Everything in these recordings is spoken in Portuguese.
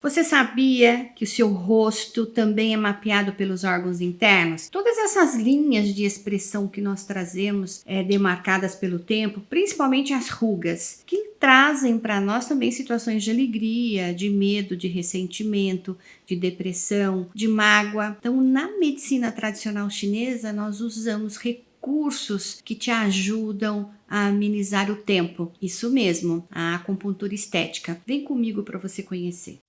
Você sabia que o seu rosto também é mapeado pelos órgãos internos? Todas essas linhas de expressão que nós trazemos, demarcadas pelo tempo, principalmente as rugas, que trazem para nós também situações de alegria, de medo, de ressentimento, de depressão, de mágoa. Então, na medicina tradicional chinesa, nós usamos recursos que te ajudam a amenizar o tempo. Isso mesmo, a acupuntura estética. Vem comigo para você conhecer.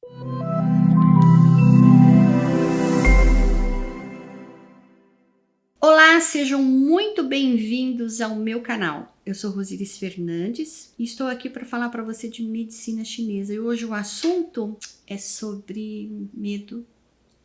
Olá, sejam muito bem-vindos ao meu canal. Eu sou Rosiris Fernandes e estou aqui para falar para você de medicina chinesa. E hoje o assunto é sobre medo,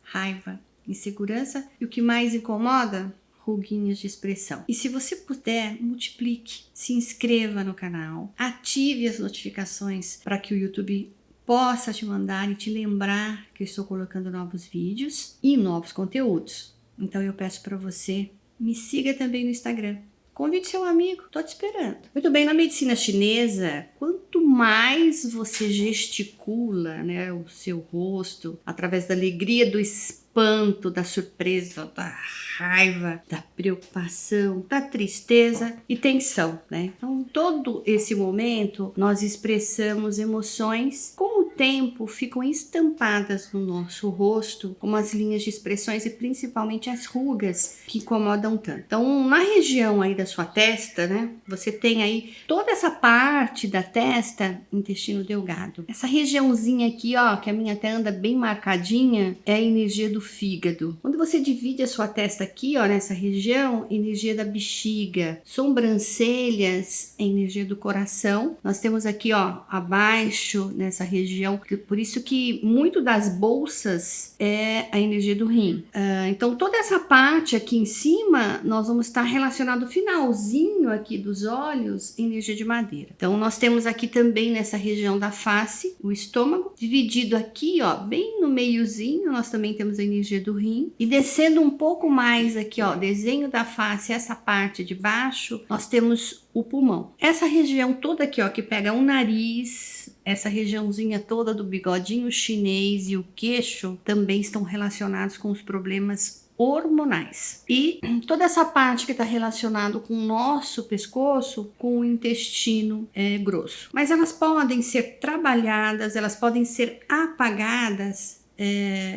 raiva, insegurança e o que mais incomoda? Ruguinhas de expressão. E se você puder, multiplique, se inscreva no canal, ative as notificações para que o YouTube possa te mandar e te lembrar que eu estou colocando novos vídeos e novos conteúdos. Então eu peço para você, me siga também no Instagram. Convide seu amigo, tô te esperando. Muito bem, na medicina chinesa, quanto mais você gesticula, né, o seu rosto, através da alegria, do espanto, da surpresa, da raiva, da preocupação, da tristeza e tensão, né? Então, todo esse momento, nós expressamos emoções, com o tempo ficam estampadas no nosso rosto, como as linhas de expressões e principalmente as rugas que incomodam tanto. Então, na região aí da sua testa, né, você tem aí toda essa parte da testa, intestino delgado. Essa regiãozinha aqui, ó, que a minha até anda bem marcadinha, é a energia do fígado. Quando você divide a sua testa aqui, ó, nessa região, energia da bexiga, sobrancelhas, energia do coração. Nós temos aqui, ó, abaixo nessa região, por isso que muito das bolsas é a energia do rim. Então toda essa parte aqui em cima, nós vamos estar relacionado ao finalzinho aqui dos olhos, energia de madeira. Então nós temos aqui também nessa região da face, o estômago, dividido aqui, ó, bem no meiozinho, nós também temos a energia do rim. E descendo um pouco mais aqui, ó, desenho da face, essa parte de baixo, nós temos o pulmão. Essa região toda aqui, ó, que pega o nariz, essa regiãozinha toda do bigodinho chinês e o queixo também estão relacionados com os problemas hormonais. E toda essa parte que está relacionada com o nosso pescoço, com o intestino grosso. Mas elas podem ser trabalhadas, elas podem ser apagadas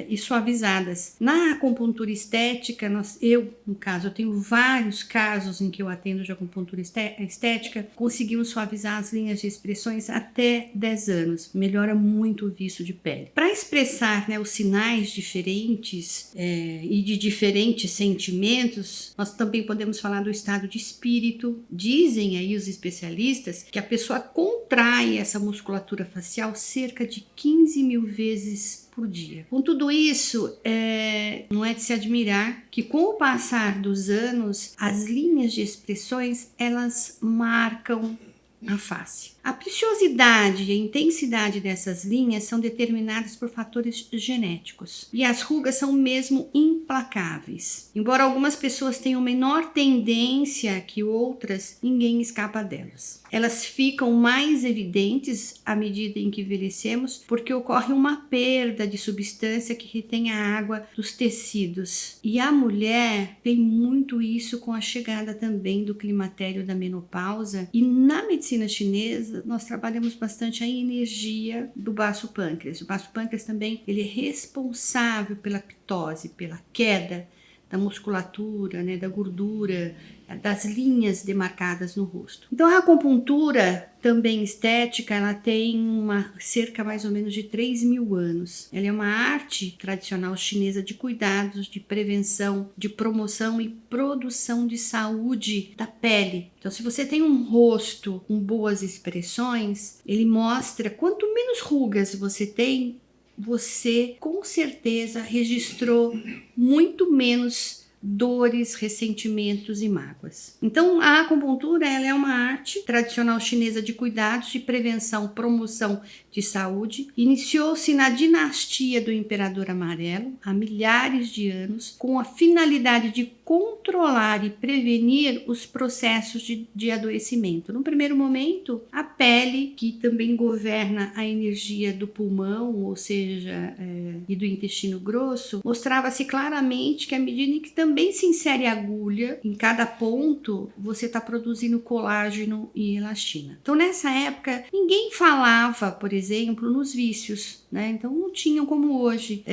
e suavizadas. Na acupuntura estética, no caso, eu tenho vários casos em que eu atendo de acupuntura estética, conseguimos suavizar as linhas de expressões até 10 anos. Melhora muito o vício de pele. Para expressar, né, os sinais diferentes e de diferentes sentimentos, nós também podemos falar do estado de espírito. Dizem aí os especialistas que a pessoa contrai essa musculatura facial cerca de 15 mil vezes por dia. Com tudo isso, não é de se admirar que com o passar dos anos, as linhas de expressões, elas marcam a face. A preciosidade e a intensidade dessas linhas são determinadas por fatores genéticos. E as rugas são mesmo implacáveis. Embora algumas pessoas tenham menor tendência que outras, ninguém escapa delas. Elas ficam mais evidentes à medida em que envelhecemos, porque ocorre uma perda de substância que retém a água dos tecidos. E a mulher tem muito isso com a chegada também do climatério, da menopausa. E na medicina chinesa, nós trabalhamos bastante a energia do baço pâncreas. O baço pâncreas também, ele é responsável pela pitose, pela queda da musculatura, né, da gordura, das linhas demarcadas no rosto. Então a acupuntura também estética, ela tem cerca mais ou menos de 3.000 anos. Ela é uma arte tradicional chinesa de cuidados, de prevenção, de promoção e produção de saúde da pele. Então se você tem um rosto com boas expressões, ele mostra quanto menos rugas você tem, você com certeza registrou muito menos dores, ressentimentos e mágoas. Então, a acupuntura ela é uma arte tradicional chinesa de cuidados, de prevenção, promoção de saúde. Iniciou-se na dinastia do Imperador Amarelo, há milhares de anos, com a finalidade de controlar e prevenir os processos de adoecimento. No primeiro momento, a pele, que também governa a energia do pulmão, ou seja, e do intestino grosso, mostrava-se claramente que à medida em que também se insere agulha, em cada ponto você está produzindo colágeno e elastina. Então, nessa época, ninguém falava, por exemplo, nos vícios, né? Então, não tinham como hoje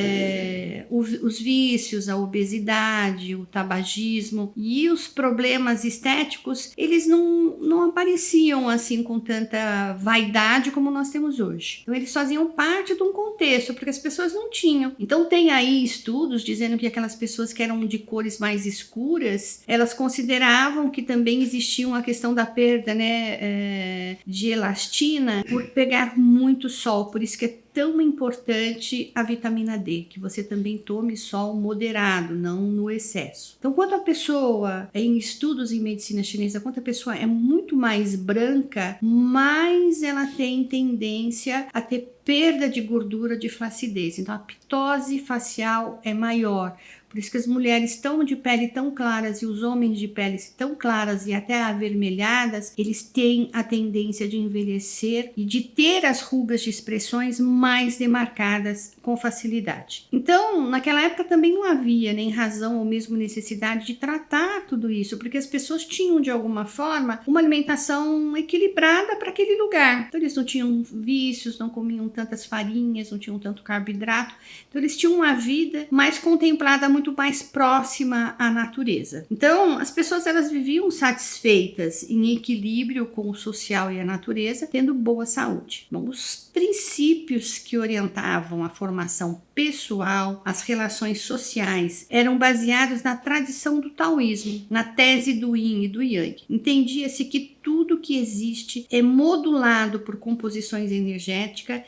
os vícios, a obesidade, o tabagismo e os problemas estéticos, eles não apareciam assim com tanta vaidade como nós temos hoje. Então, eles faziam parte de um contexto, porque as pessoas não tinham. Então, tem aí estudos dizendo que aquelas pessoas que eram de cores mais escuras, elas consideravam que também existia uma questão da perda, né, de elastina por pegar muito sol, por isso que é tão importante a vitamina D, que você também tome sol moderado, não no excesso. Então, quando a pessoa, em estudos em medicina chinesa, quando a pessoa é muito mais branca, mais ela tem tendência a ter perda de gordura, de flacidez. Então, a ptose facial é maior. Por isso que as mulheres estão de pele tão claras e os homens de pele tão claras e até avermelhadas, eles têm a tendência de envelhecer e de ter as rugas de expressões mais demarcadas com facilidade. Então, naquela época também não havia nem razão ou mesmo necessidade de tratar tudo isso, porque as pessoas tinham de alguma forma uma alimentação equilibrada para aquele lugar. Então, eles não tinham vícios, não comiam tantas farinhas, não tinham tanto carboidrato. Então, eles tinham uma vida mais contemplada, muito mais próxima à natureza. Então, as pessoas elas viviam satisfeitas em equilíbrio com o social e a natureza, tendo boa saúde. Bom, os princípios que orientavam a formação pessoal, as relações sociais, eram baseados na tradição do taoísmo, na tese do yin e do yang. Entendia-se que tudo que existe é modulado por composições energéticas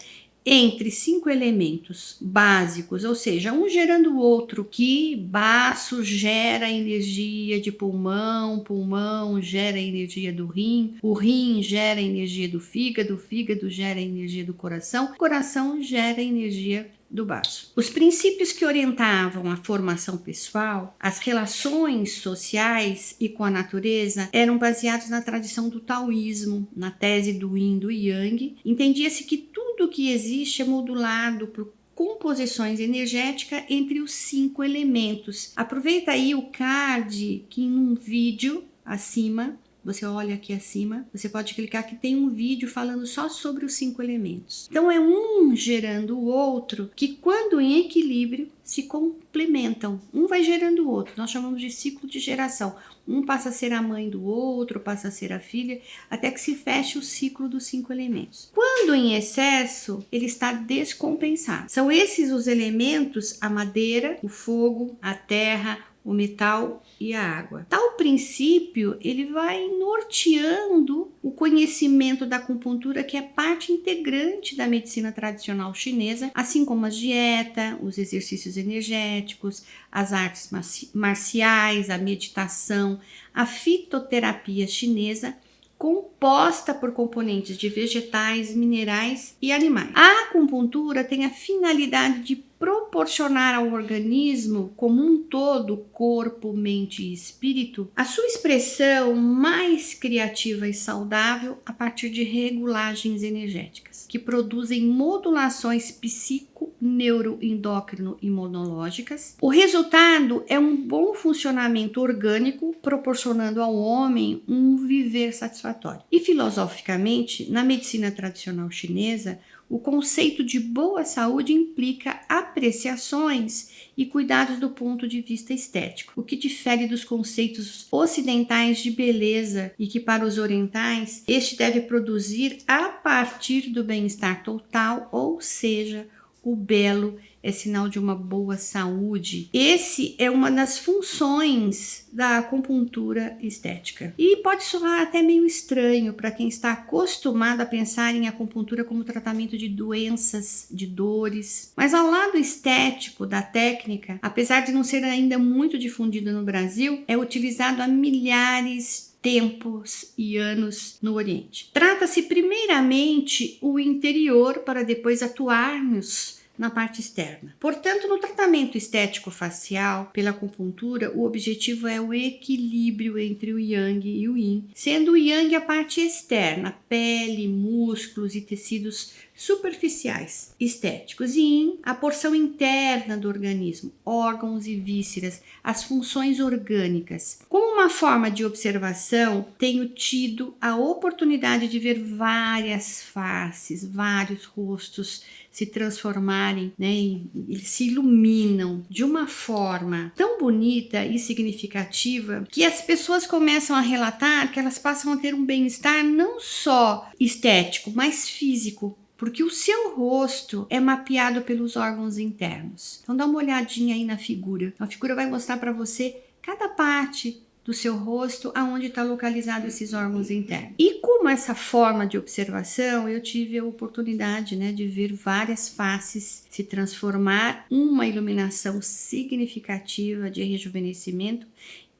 entre 5 elementos básicos, ou seja, um gerando o outro, que baço gera energia de pulmão, pulmão gera energia do rim, o rim gera energia do fígado, o fígado gera energia do coração, o coração gera energia do baço. Os princípios que orientavam a formação pessoal, as relações sociais e com a natureza eram baseados na tradição do taoísmo, na tese do yin e do yang. Entendia-se que tudo que existe é modulado por composições energéticas entre os 5 elementos. Aproveita aí o card que em um vídeo acima, você olha aqui acima, você pode clicar que tem um vídeo falando só sobre os 5 elementos. Então é um gerando o outro, que quando em equilíbrio se complementam. Um vai gerando o outro, nós chamamos de ciclo de geração. Um passa a ser a mãe do outro, passa a ser a filha, até que se feche o ciclo dos 5 elementos. Quando em excesso, ele está descompensado. São esses os elementos: a madeira, o fogo, a terra, o metal e a água. Tal princípio, ele vai norteando o conhecimento da acupuntura, que é parte integrante da medicina tradicional chinesa, assim como a dieta, os exercícios energéticos, as artes marciais, a meditação, a fitoterapia chinesa, composta por componentes de vegetais, minerais e animais. A acupuntura tem a finalidade de proporcionar ao organismo como um todo, corpo, mente e espírito, a sua expressão mais criativa e saudável a partir de regulagens energéticas, que produzem modulações psico, neuroendócrino e imunológicas. O resultado é um bom funcionamento orgânico, proporcionando ao homem um viver satisfatório. E filosoficamente, na medicina tradicional chinesa, o conceito de boa saúde implica apreciações e cuidados do ponto de vista estético, o que difere dos conceitos ocidentais de beleza e que para os orientais este deve produzir a partir do bem-estar total, ou seja, o belo é sinal de uma boa saúde. Esse é uma das funções da acupuntura estética. E pode soar até meio estranho para quem está acostumado a pensar em acupuntura como tratamento de doenças, de dores. Mas ao lado estético da técnica, apesar de não ser ainda muito difundido no Brasil, é utilizado há milhares tempos e anos no Oriente. Trata-se primeiramente o interior para depois atuarmos na parte externa. Portanto, no tratamento estético facial pela acupuntura, o objetivo é o equilíbrio entre o yang e o yin, sendo o yang a parte externa, pele, músculos e tecidos superficiais estéticos, e yin a porção interna do organismo, órgãos e vísceras, as funções orgânicas. Como uma forma de observação, tenho tido a oportunidade de ver várias faces, vários rostos se transformarem, né, e se iluminam de uma forma tão bonita e significativa que as pessoas começam a relatar que elas passam a ter um bem-estar não só estético, mas físico, porque o seu rosto é mapeado pelos órgãos internos. Então dá uma olhadinha aí na figura. A figura vai mostrar para você cada parte do seu rosto, aonde está localizado esses órgãos internos. E como essa forma de observação, eu tive a oportunidade, né, de ver várias faces se transformar, uma iluminação significativa de rejuvenescimento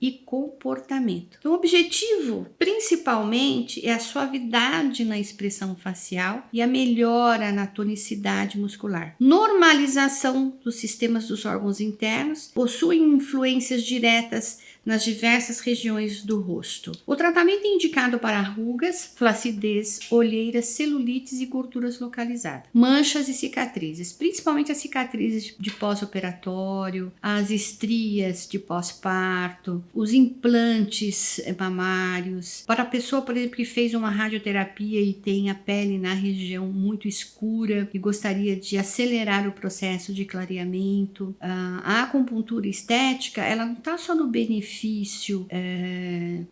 e comportamento. Então, o objetivo, principalmente, é a suavidade na expressão facial e a melhora na tonicidade muscular. Normalização dos sistemas dos órgãos internos possuem influências diretas nas diversas regiões do rosto. O tratamento é indicado para rugas, flacidez, olheiras, celulites e gorduras localizadas, manchas e cicatrizes, principalmente as cicatrizes de pós-operatório, as estrias de pós-parto, os implantes mamários. Para a pessoa, por exemplo, que fez uma radioterapia e tem a pele na região muito escura e gostaria de acelerar o processo de clareamento, a acupuntura estética, ela não está só no benefício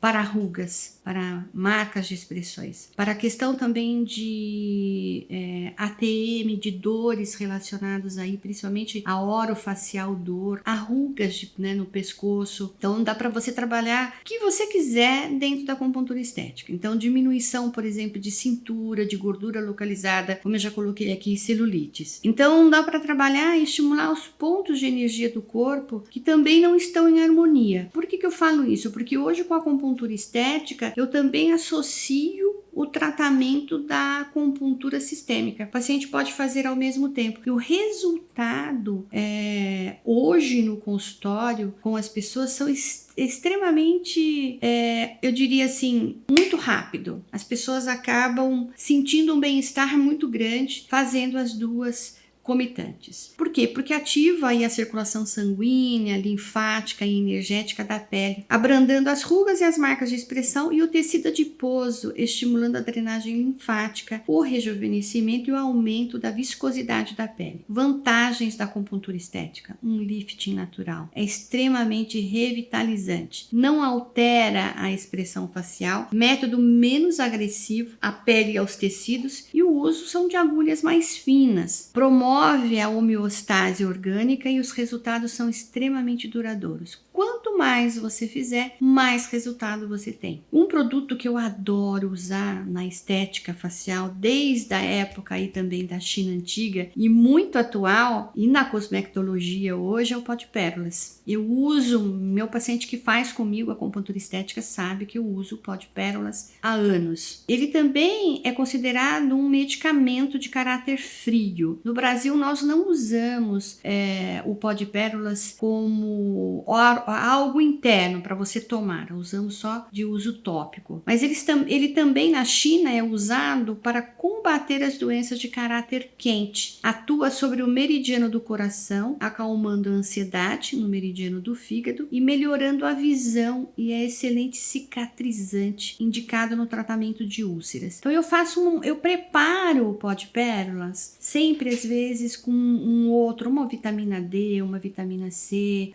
para rugas, para marcas de expressões, para a questão também de ATM, de dores relacionadas aí, principalmente a orofacial dor, a rugas no pescoço. Então dá para você trabalhar o que você quiser dentro da acupuntura estética. Então diminuição, por exemplo, de cintura, de gordura localizada, como eu já coloquei aqui, celulites. Então dá para trabalhar e estimular os pontos de energia do corpo que também não estão em harmonia. Por que eu falo isso? Porque hoje com a acupuntura estética eu também associo o tratamento da acupuntura sistêmica. O paciente pode fazer ao mesmo tempo. E o resultado hoje no consultório com as pessoas são extremamente, eu diria assim, muito rápido. As pessoas acabam sentindo um bem-estar muito grande fazendo as duas comitantes. Por quê? Porque ativa aí a circulação sanguínea, linfática e energética da pele, abrandando as rugas e as marcas de expressão, e o tecido adiposo, estimulando a drenagem linfática, o rejuvenescimento e o aumento da viscosidade da pele. Vantagens da acupuntura estética: um lifting natural, é extremamente revitalizante, não altera a expressão facial, método menos agressivo à pele e aos tecidos, e o uso são de agulhas mais finas, promove a homeostase orgânica e os resultados são extremamente duradouros. Quanto mais você fizer, mais resultado você tem. Um produto que eu adoro usar na estética facial, desde a época aí também da China antiga e muito atual, e na cosmetologia hoje, é o pó de pérolas. Eu uso, meu paciente que faz comigo a acupuntura estética sabe que eu uso o pó de pérolas há anos. Ele também é considerado um medicamento de caráter frio. No Brasil, nós não usamos o pó de pérolas como algo interno para você tomar, usamos só de uso tópico. Mas ele também na China é usado para combater as doenças de caráter quente. Atua sobre o meridiano do coração, acalmando a ansiedade no meridiano do fígado e melhorando a visão, e é excelente cicatrizante, indicado no tratamento de úlceras. Então eu preparo o pó de pérolas sempre, às vezes, vezes com uma vitamina D, uma vitamina C,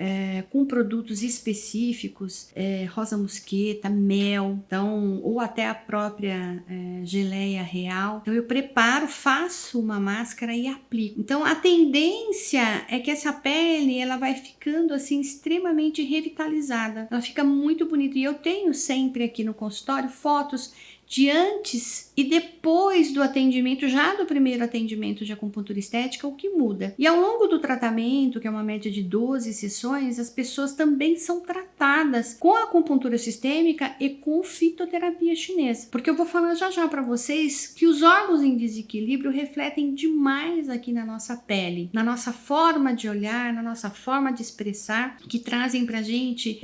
com produtos específicos, rosa mosqueta, mel, então, ou até a própria geleia real. Então eu preparo, faço uma máscara e aplico. Então a tendência é que essa pele ela vai ficando assim extremamente revitalizada. Ela fica muito bonita e eu tenho sempre aqui no consultório fotos de antes e depois do atendimento, já do primeiro atendimento de acupuntura estética, o que muda. E ao longo do tratamento, que é uma média de 12 sessões, as pessoas também são tratadas com a acupuntura sistêmica e com fitoterapia chinesa. Porque eu vou falar já para vocês que os órgãos em desequilíbrio refletem demais aqui na nossa pele, na nossa forma de olhar, na nossa forma de expressar, que trazem pra gente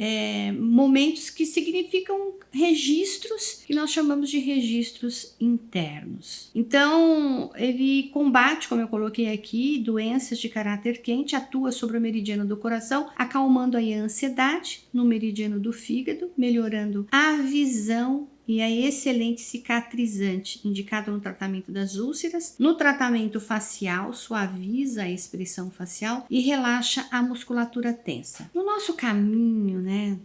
momentos que significam registros que nós chamamos de registros internos. Então, ele combate, como eu coloquei aqui, doenças de caráter quente, atua sobre o meridiano do coração, acalmando aí a ansiedade no meridiano do fígado, melhorando a visão e é excelente cicatrizante, indicado no tratamento das úlceras, no tratamento facial, suaviza a expressão facial e relaxa a musculatura tensa. No nosso caminho, né,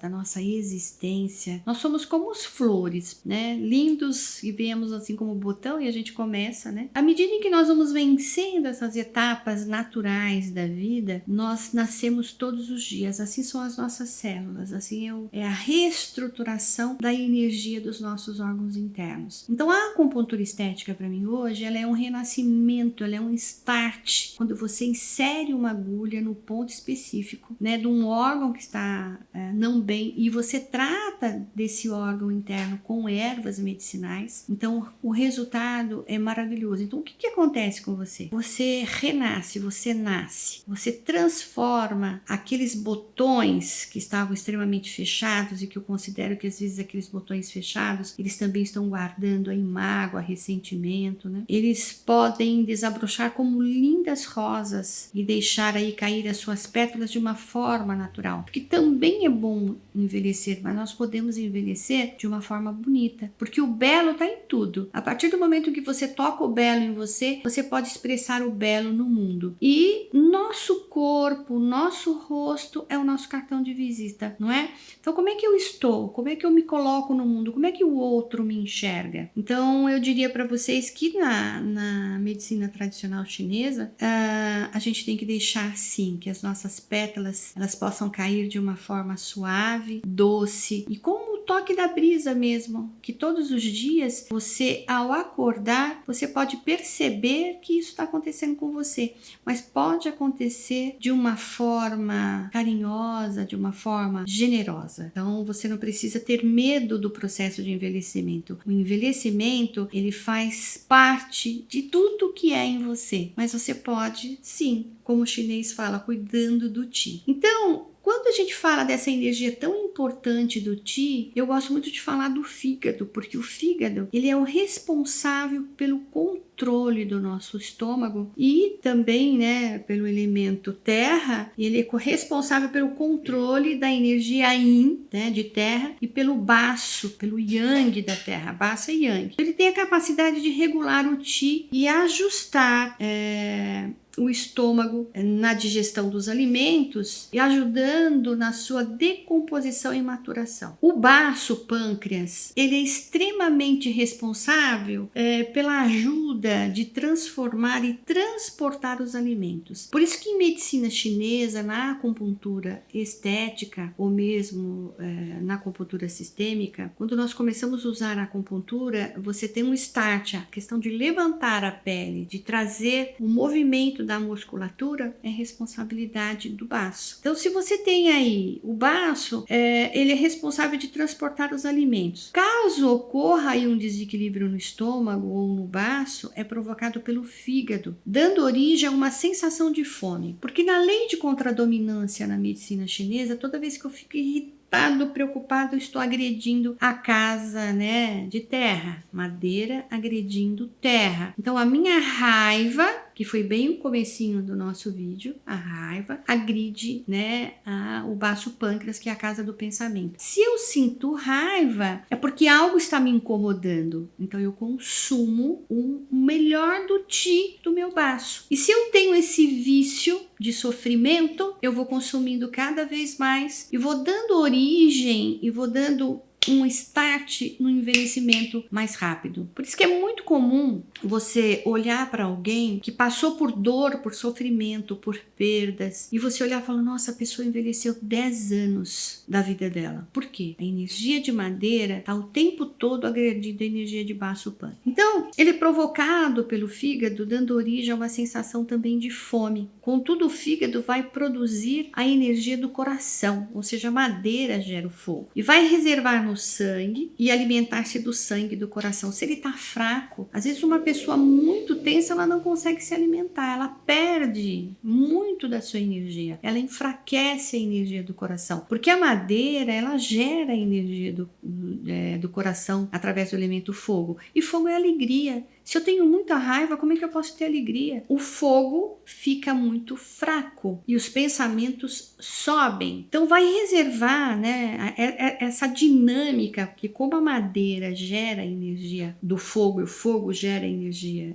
da nossa existência, nós somos como as flores, né, lindos e vemos assim como o botão e a gente começa, né. À medida em que nós vamos vencendo essas etapas naturais da vida, nós nascemos todos os dias, assim são as nossas células, assim é a reestruturação da energia dos nossos órgãos internos. Então a acupuntura estética para mim hoje, ela é um renascimento, ela é um start, quando você insere uma agulha no ponto específico, né, de um órgão que está não bem e você trata desse órgão interno com ervas medicinais. Então o resultado é maravilhoso. Então o que acontece com você? Você renasce, você nasce, você transforma aqueles botões que estavam extremamente fechados e que eu considero que às vezes aqueles botões fechados, eles também estão guardando aí mágoa, ressentimento, né? Eles podem desabrochar como lindas rosas e deixar aí cair as suas pétalas de uma forma natural, porque também é bom envelhecer, mas nós podemos envelhecer de uma forma bonita, porque o belo está em tudo. A partir do momento que você toca o belo em você, você pode expressar o belo no mundo. E nosso corpo, nosso rosto é o nosso cartão de visita, não é? Então como é que eu estou? Como é que eu me coloco no mundo? Como é que o outro me enxerga? Então eu diria para vocês que na medicina tradicional chinesa, a gente tem que deixar sim que as nossas pétalas elas possam cair de uma forma suave, doce e como o toque da brisa mesmo, que todos os dias você ao acordar você pode perceber que isso está acontecendo com você, mas pode acontecer de uma forma carinhosa, de uma forma generosa. Então você não precisa ter medo do processo de envelhecimento. O envelhecimento ele faz parte de tudo que é em você, mas você pode sim, como o chinês fala, cuidando do ti. Então quando a gente fala dessa energia tão importante do Qi, eu gosto muito de falar do fígado, porque o fígado ele é o responsável pelo controle do nosso estômago e também, né, pelo elemento terra, ele é responsável pelo controle da energia Yin, né, de terra, e pelo baço, pelo Yang da terra, baço e Yang. Ele tem a capacidade de regular o Qi e ajustar o estômago na digestão dos alimentos e ajudando na sua decomposição e maturação. O baço, pâncreas, ele é extremamente responsável pela ajuda de transformar e transportar os alimentos. Por isso que em medicina chinesa, na acupuntura estética ou mesmo na acupuntura sistêmica, quando nós começamos a usar a acupuntura, você tem um start, a questão de levantar a pele, de trazer o movimento da musculatura é responsabilidade do baço. Então, se você tem aí o baço, ele é responsável de transportar os alimentos. Caso ocorra aí um desequilíbrio no estômago ou no baço, é provocado pelo fígado, dando origem a uma sensação de fome. Porque na lei de contradominância na medicina chinesa, toda vez que eu fico irritado, preocupado, eu estou agredindo a casa, né, de terra, madeira agredindo terra. Então a minha raiva que foi bem o comecinho do nosso vídeo, a raiva, agride, né, o baço pâncreas, que é a casa do pensamento. Se eu sinto raiva, é porque algo está me incomodando. Então eu consumo o melhor do ti do meu baço. E se eu tenho esse vício de sofrimento, eu vou consumindo cada vez mais e vou dando origem e vou dando um start no envelhecimento mais rápido. Por isso que é muito comum você olhar para alguém que passou por dor, por sofrimento, por perdas, e você olhar e falar, nossa, a pessoa envelheceu 10 anos da vida dela. Por quê? A energia de madeira está o tempo todo agredindo a energia de baço pâncreas. Então, ele é provocado pelo fígado, dando origem a uma sensação também de fome. Contudo, o fígado vai produzir a energia do coração, ou seja, a madeira gera o fogo, e vai reservar no sangue e alimentar-se do sangue do coração. Se ele está fraco, às vezes uma pessoa muito tensa, ela não consegue se alimentar, ela perde muito da sua energia, ela enfraquece a energia do coração, porque a madeira, ela gera a energia do coração através do elemento fogo, e fogo é alegria. Se eu tenho muita raiva, como é que eu posso ter alegria? O fogo fica muito fraco e os pensamentos sobem. Então vai reservar, né, essa dinâmica, que como a madeira gera energia do fogo e o fogo gera energia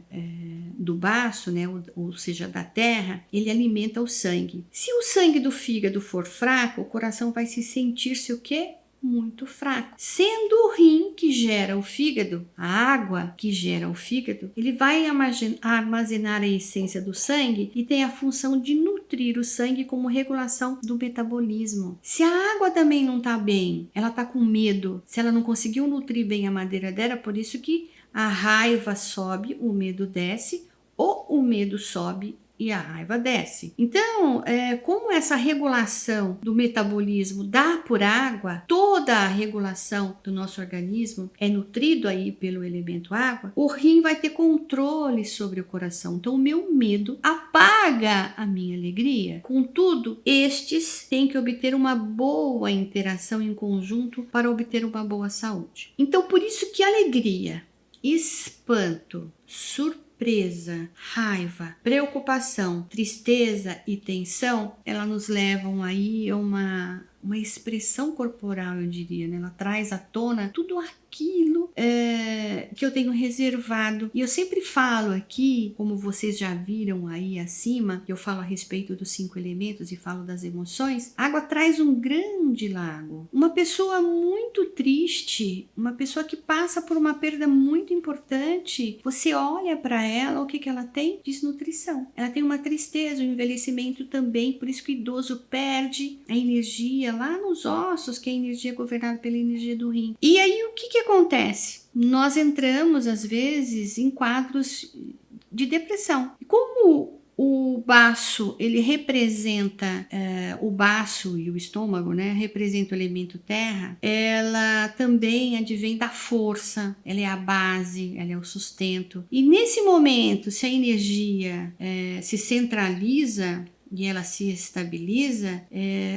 do baço, né, ou seja, da terra, ele alimenta o sangue. Se o sangue do fígado for fraco, o coração vai se sentir-se o quê? Muito fraco. Sendo o rim que gera o fígado, a água que gera o fígado, ele vai armazenar a essência do sangue e tem a função de nutrir o sangue como regulação do metabolismo. Se a água também não está bem, ela está com medo, se ela não conseguiu nutrir bem a madeira dela, por isso que a raiva sobe, o medo desce, ou o medo sobe e a raiva desce. Então, como essa regulação do metabolismo dá por água, toda a regulação do nosso organismo é nutrido aí pelo elemento água, o rim vai ter controle sobre o coração. Então, o meu medo apaga a minha alegria. Contudo, estes têm que obter uma boa interação em conjunto para obter uma boa saúde. Então, por isso que alegria, espanto, surpresa, raiva, preocupação, tristeza e tensão, elas nos levam aí a uma expressão corporal, eu diria, né? Ela traz à tona tudo aquilo que eu tenho reservado. E eu sempre falo aqui, como vocês já viram aí acima, que eu falo a respeito dos 5 elementos e falo das emoções, a água traz um grande lago. Uma pessoa muito triste, uma pessoa que passa por uma perda muito importante, você olha para ela, o que ela tem? Desnutrição. Ela tem uma tristeza, o envelhecimento também, por isso que o idoso perde a energia lá nos ossos, que é a energia governada pela energia do rim. E aí o que acontece? Nós entramos às vezes em quadros de depressão. E como o baço, ele representa o baço e o estômago, né? Representa o elemento terra. Ela também advém da força, ela é a base, ela é o sustento. E nesse momento, se a energia se centraliza e ela se estabiliza,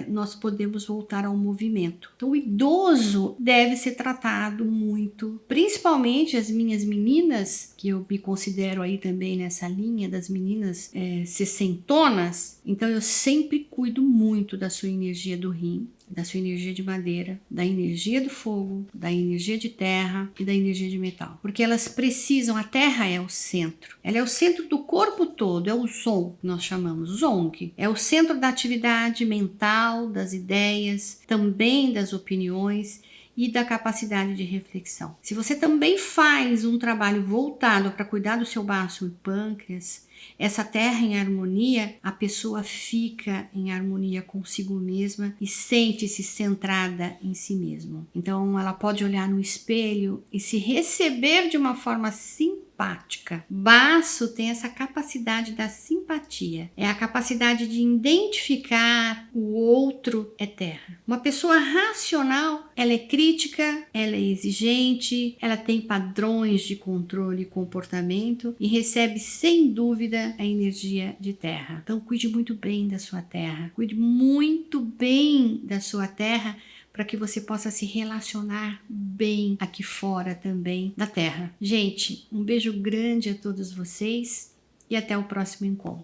nós podemos voltar ao movimento. Então o idoso deve ser tratado muito, principalmente as minhas meninas, que eu me considero aí também nessa linha das meninas sessentonas, então eu sempre cuido muito da sua energia do rim, da sua energia de madeira, da energia do fogo, da energia de terra e da energia de metal. Porque elas precisam, a terra é o centro. Ela é o centro do corpo todo, é o Zong, que nós chamamos Zong. É o centro da atividade mental, das ideias, também das opiniões e da capacidade de reflexão. Se você também faz um trabalho voltado para cuidar do seu baço e pâncreas, essa terra em harmonia, a pessoa fica em harmonia consigo mesma e sente-se centrada em si mesma. Então ela pode olhar no espelho e se receber de uma forma simpática. Baço tem essa capacidade da simpatia, é a capacidade de identificar o outro é terra. Uma pessoa racional, ela é crítica, ela é exigente, ela tem padrões de controle e comportamento e recebe sem dúvida a energia de terra. Então cuide muito bem da sua terra, cuide muito bem da sua terra, para que você possa se relacionar bem aqui fora também da terra. Gente, um beijo grande a todos vocês e até o próximo encontro.